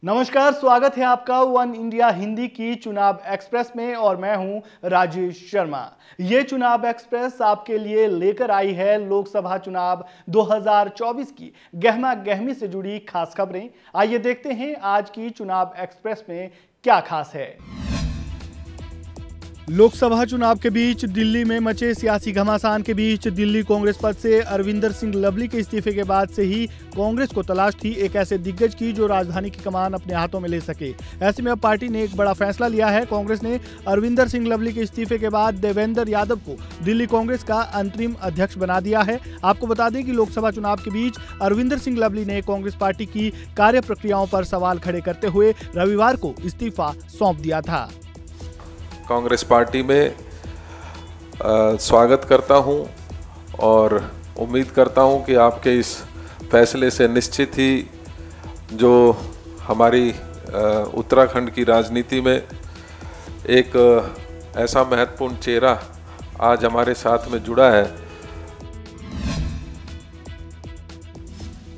नमस्कार, स्वागत है आपका वन इंडिया हिंदी की चुनाव एक्सप्रेस में और मैं हूं राजेश शर्मा। ये चुनाव एक्सप्रेस आपके लिए लेकर आई है लोकसभा चुनाव 2024 की गहमा गहमी से जुड़ी खास खबरें। आइए देखते हैं आज की चुनाव एक्सप्रेस में क्या खास है। लोकसभा चुनाव के बीच दिल्ली में मचे सियासी घमासान के बीच दिल्ली कांग्रेस पद से अरविंदर सिंह लवली के इस्तीफे के बाद से ही कांग्रेस को तलाश थी एक ऐसे दिग्गज की जो राजधानी की कमान अपने हाथों में ले सके। ऐसे में अब पार्टी ने एक बड़ा फैसला लिया है। कांग्रेस ने अरविंदर सिंह लवली के इस्तीफे के बाद देवेंद्र यादव को दिल्ली कांग्रेस का अंतरिम अध्यक्ष बना दिया है। आपको बता दें कि लोकसभा चुनाव के बीच अरविंदर सिंह लवली ने कांग्रेस पार्टी की कार्य प्रक्रियाओं पर सवाल खड़े करते हुए रविवार को इस्तीफा सौंप दिया था। कांग्रेस पार्टी में स्वागत करता हूं और उम्मीद करता हूं कि आपके इस फैसले से निश्चित ही जो हमारी उत्तराखंड की राजनीति में एक ऐसा महत्वपूर्ण चेहरा आज हमारे साथ में जुड़ा है।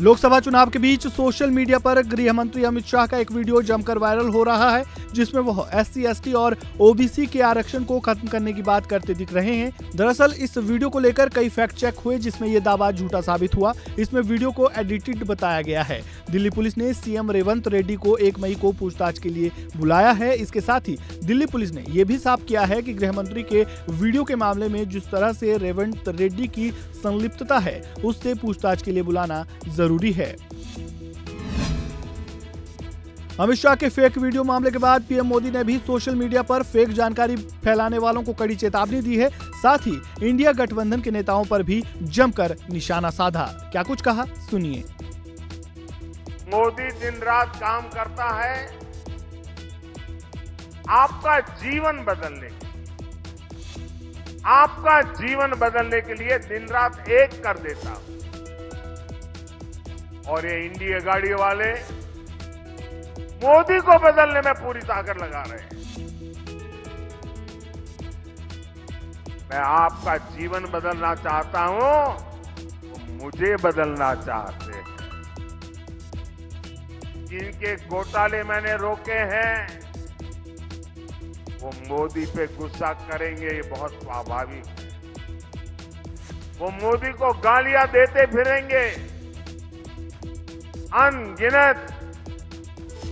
लोकसभा चुनाव के बीच सोशल मीडिया पर गृह मंत्री अमित शाह का एक वीडियो जमकर वायरल हो रहा है, जिसमें वह SC, ST और OBC के आरक्षण को खत्म करने की बात करते दिख रहे हैं। दरअसल इस वीडियो को लेकर कई फैक्ट चेक हुए, जिसमें यह दावा झूठा साबित हुआ। इसमें वीडियो को एडिटेड बताया गया है। दिल्ली पुलिस ने CM रेवंत रेड्डी को 1 मई को पूछताछ के लिए बुलाया है। इसके साथ ही दिल्ली पुलिस ने यह भी साफ किया है कि गृह मंत्री के वीडियो के मामले में जिस तरह से रेवंत रेड्डी की संलिप्तता है, उससे पूछताछ के लिए बुलाना जरूरी है। अमित शाह के फेक वीडियो मामले के बाद पीएम मोदी ने भी सोशल मीडिया पर फेक जानकारी फैलाने वालों को कड़ी चेतावनी दी है। साथ ही इंडिया गठबंधन के नेताओं पर भी जमकर निशाना साधा। क्या कुछ कहा, सुनिए। मोदी दिन रात काम करता है आपका जीवन बदलने के लिए, आपका जीवन बदलने के लिए दिन रात एक कर देता। और ये इंडिया गाड़ी वाले मोदी को बदलने में पूरी ताकत लगा रहे हैं। मैं आपका जीवन बदलना चाहता हूं तो मुझे बदलना चाहते हैं। जिनके घोटाले मैंने रोके हैं वो मोदी पे गुस्सा करेंगे, ये बहुत स्वाभाविक है। वो मोदी को गालियां देते फिरेंगे, अनगिनत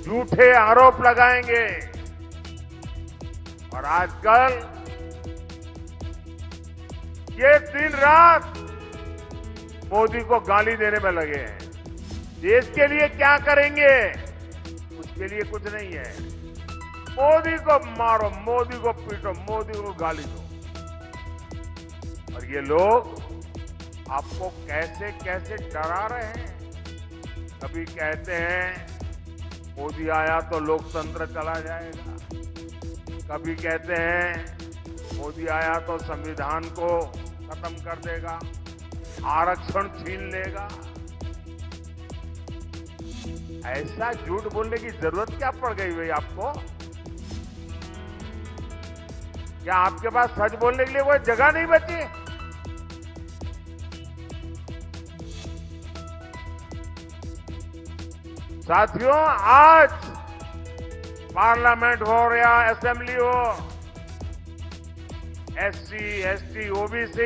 झूठे आरोप लगाएंगे और आजकल ये दिन रात मोदी को गाली देने में लगे हैं। देश के लिए क्या करेंगे, उसके लिए कुछ नहीं है। मोदी को मारो, मोदी को पीटो, मोदी को गाली दो। और ये लोग आपको कैसे कैसे डरा रहे हैं। कभी कहते हैं मोदी आया तो लोकतंत्र चला जाएगा, कभी कहते हैं मोदी आया तो संविधान को खत्म कर देगा, आरक्षण छीन लेगा। ऐसा झूठ बोलने की जरूरत क्या पड़ गई भाई आपको? क्या आपके पास सच बोलने के लिए कोई जगह नहीं बची? साथियों, आज पार्लियामेंट हो या असेंबली हो, SC, ST, OBC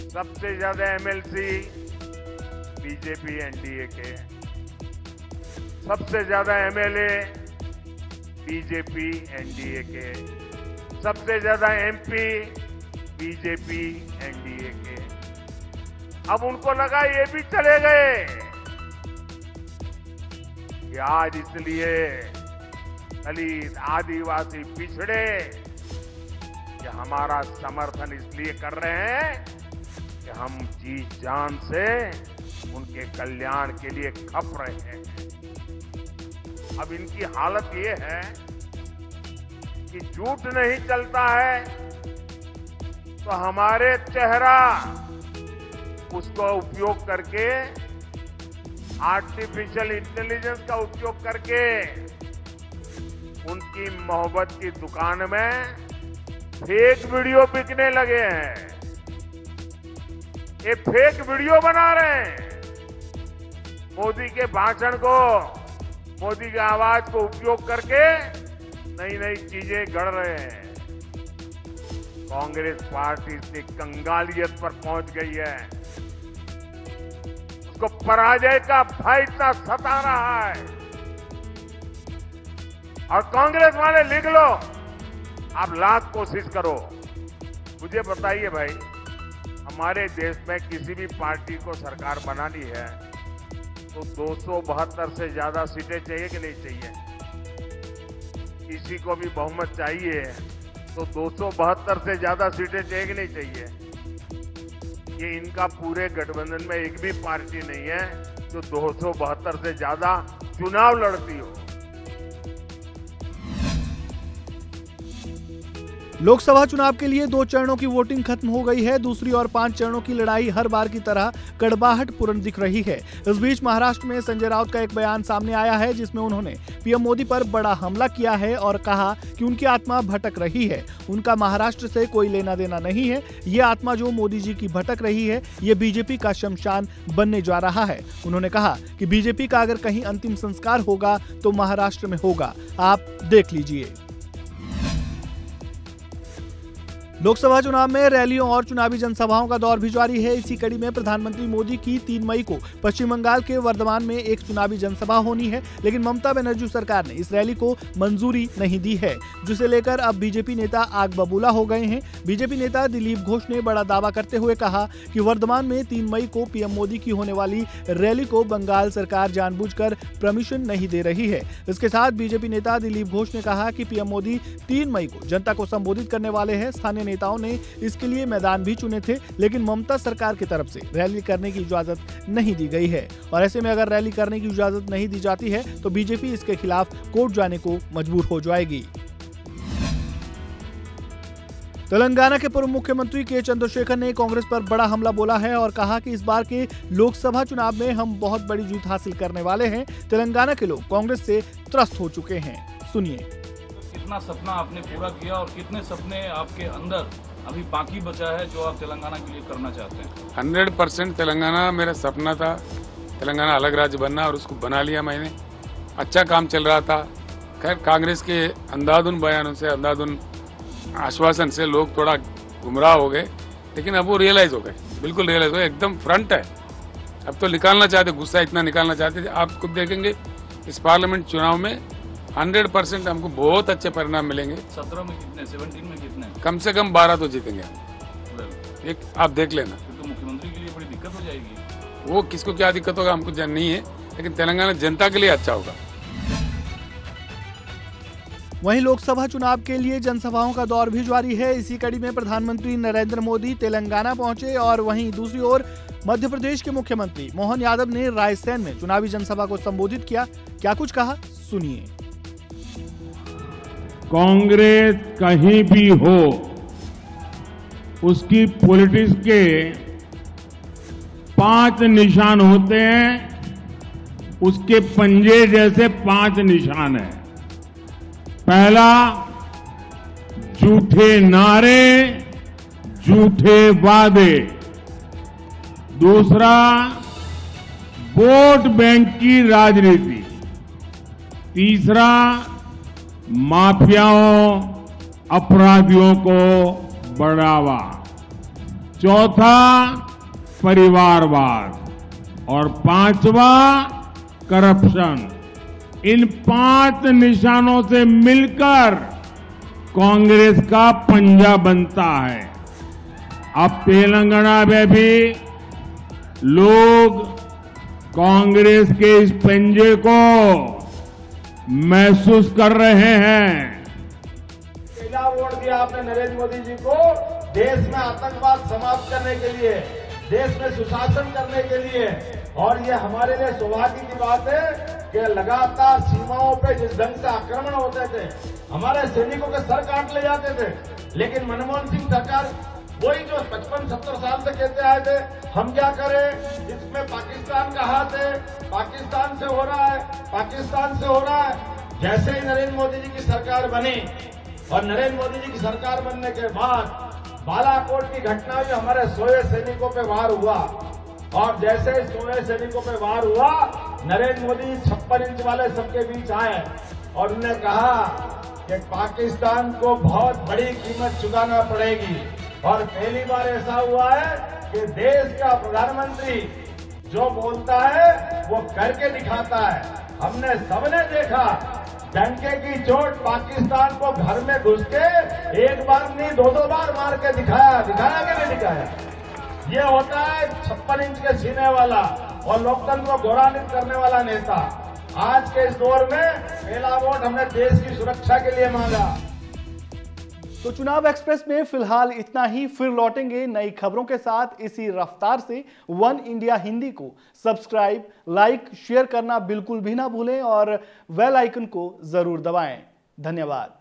सबसे ज्यादा MLC बीजेपी NDA के, सबसे ज्यादा MLA बीजेपी NDA के, सबसे ज्यादा MP बीजेपी NDA के। अब उनको लगा ये भी चले गए कि आज इसलिए दलित, आदिवासी, पिछड़े कि हमारा समर्थन इसलिए कर रहे हैं कि हम जी जान से उनके कल्याण के लिए खप रहे हैं। अब इनकी हालत ये है कि झूठ नहीं चलता है तो हमारे चेहरा उसको उपयोग करके, आर्टिफिशियल इंटेलिजेंस का उपयोग करके उनकी मोहब्बत की दुकान में फेक वीडियो बिकने लगे हैं। ये फेक वीडियो बना रहे हैं। मोदी के भाषण को मोदी की आवाज को उपयोग करके नई नई चीजें गढ़ रहे हैं। कांग्रेस पार्टी से कंगालियत पर पहुंच गई है। उसको पराजय का भय इतना सता रहा है। और कांग्रेस वाले लिख लो, आप लाख कोशिश करो, मुझे बताइए भाई, हमारे देश में किसी भी पार्टी को सरकार बनानी है तो 272 से ज्यादा सीटें चाहिए कि नहीं चाहिए? किसी को भी बहुमत चाहिए तो 272 से ज्यादा सीटें चाहिए कि नहीं चाहिए? ये इनका पूरे गठबंधन में एक भी पार्टी नहीं है जो 272 से ज्यादा चुनाव लड़ती हो। लोकसभा चुनाव के लिए 2 चरणों की वोटिंग खत्म हो गई है। दूसरी और 5 चरणों की लड़ाई हर बार की तरह कड़वाहट पूर्ण दिख रही है। इस बीच महाराष्ट्र में संजय राउत का एक बयान सामने आया है जिसमें उन्होंने पीएम मोदी पर बड़ा हमला किया है और कहा कि उनकी आत्मा भटक रही है। उनका महाराष्ट्र से कोई लेना देना नहीं है। ये आत्मा जो मोदी जी की भटक रही है, ये बीजेपी का शमशान बनने जा रहा है। उन्होंने कहा कि बीजेपी का अगर कहीं अंतिम संस्कार होगा तो महाराष्ट्र में होगा, आप देख लीजिए। लोकसभा चुनाव में रैलियों और चुनावी जनसभाओं का दौर भी जारी है। इसी कड़ी में प्रधानमंत्री मोदी की 3 मई को पश्चिम बंगाल के वर्धमान में एक चुनावी जनसभा होनी है, लेकिन ममता बनर्जी सरकार ने इस रैली को मंजूरी नहीं दी है, जिसे लेकर अब बीजेपी नेता आग बबूला हो गए हैं। बीजेपी नेता दिलीप घोष ने बड़ा दावा करते हुए कहा कि वर्धमान में 3 मई को पीएम मोदी की होने वाली रैली को बंगाल सरकार जानबूझकर परमिशन नहीं दे रही है। इसके साथ बीजेपी नेता दिलीप घोष ने कहा कि पीएम मोदी 3 मई को जनता को संबोधित करने वाले हैं। स्थानीय नेताओं ने इसके लिए मैदान भी चुने थे, लेकिन ममता सरकार की तरफ से रैली करने की इजाजत नहीं दी गई है और ऐसे में अगर रैली करने की इजाजत नहीं दी जाती है तो बीजेपी इसके खिलाफ कोर्ट जाने को मजबूर हो जाएगी। तेलंगाना के पूर्व मुख्यमंत्री के चंद्रशेखर ने कांग्रेस पर बड़ा हमला बोला है और कहा कि इस बार के लोकसभा चुनाव में हम बहुत बड़ी जीत हासिल करने वाले हैं। तेलंगाना के लोग कांग्रेस से त्रस्त हो चुके हैं। सुनिए। कितना सपना आपने पूरा किया और कितने सपने आपके अंदर अभी बाकी बचा है जो आप तेलंगाना के लिए करना चाहते हैं? 100% तेलंगाना मेरा सपना था, तेलंगाना अलग राज्य बनना, और उसको बना लिया मैंने। अच्छा काम चल रहा था। खैर कांग्रेस के अंधाधुन बयानों से, अंधाधुन आश्वासन से लोग थोड़ा गुमराह हो गए, लेकिन अब वो रियलाइज हो गए, बिल्कुल रियलाइज हो गए, एकदम फ्रंट है। अब तो निकालना चाहते, गुस्सा इतना निकालना चाहते थे। आप खुद देखेंगे इस पार्लियामेंट चुनाव में 100% हमको बहुत अच्छे परिणाम मिलेंगे। 17 में कितने, 17 में कितने? कम से कम 12 तो जीतेंगे। एक आप देख लेना। तो मुख्यमंत्री के लिए बड़ी दिक्कत हो जाएगी। वो किसको क्या दिक्कत होगा हमको जान नहीं है, लेकिन तेलंगाना जनता के लिए अच्छा होगा। वहीं लोकसभा चुनाव के लिए जनसभाओं का दौर भी जारी है। इसी कड़ी में प्रधानमंत्री नरेंद्र मोदी तेलंगाना पहुंचे और वहीं दूसरी ओर मध्य प्रदेश के मुख्यमंत्री मोहन यादव ने रायसेन में चुनावी जनसभा को संबोधित किया। क्या कुछ कहा, सुनिए। कांग्रेस कहीं भी हो, उसकी पॉलिटिक्स के 5 निशान होते हैं, उसके पंजे जैसे 5 निशान हैं। पहला, झूठे नारे, झूठे वादे। दूसरा, वोट बैंक की राजनीति। तीसरा, माफियाओं, अपराधियों को बढ़ावा। चौथा, परिवारवाद। और 5वां, करप्शन। इन 5 निशानों से मिलकर कांग्रेस का पंजा बनता है। अब तेलंगाना में भी लोग कांग्रेस के इस पंजे को महसूस कर रहे हैं। पहला वोट दिया आपने नरेंद्र मोदी जी को देश में आतंकवाद समाप्त करने के लिए, देश में सुशासन करने के लिए, और ये हमारे लिए सौभाग्य की बात है कि लगातार सीमाओं पे जिस ढंग से आक्रमण होते थे, हमारे सैनिकों के सर काट ले जाते थे, लेकिन मनमोहन सिंह सरकार वही जो 55-70 साल से कहते आए थे, हम क्या करें, इसमें पाकिस्तान का हाथ है, पाकिस्तान से हो रहा है, पाकिस्तान से हो रहा है। जैसे ही नरेंद्र मोदी जी की सरकार बनी और नरेंद्र मोदी जी की सरकार बनने के बाद बालाकोट की घटना में हमारे 100 सैनिकों पे वार हुआ, और जैसे 100 सैनिकों पे वार हुआ नरेंद्र मोदी 56 इंच वाले सबके बीच आए और उन्होंने कहा कि पाकिस्तान को बहुत बड़ी कीमत चुकाना पड़ेगी। और पहली बार ऐसा हुआ है कि देश का प्रधानमंत्री जो बोलता है वो करके दिखाता है। हमने सबने देखा डंके की चोट पाकिस्तान को घर में घुस के एक बार नहीं 2-2 बार मार के दिखाया कि नहीं दिखाया। ये होता है 56 इंच के सीने वाला और लोकतंत्र को गौरवान्वित करने वाला नेता। आज के इस दौर में पहला वोट हमने देश की सुरक्षा के लिए मांगा। तो चुनाव एक्सप्रेस में फिलहाल इतना ही, फिर लौटेंगे नई खबरों के साथ इसी रफ्तार से। वन इंडिया हिंदी को सब्सक्राइब, लाइक, शेयर करना बिल्कुल भी ना भूलें और बेल आइकन को जरूर दबाएं। धन्यवाद।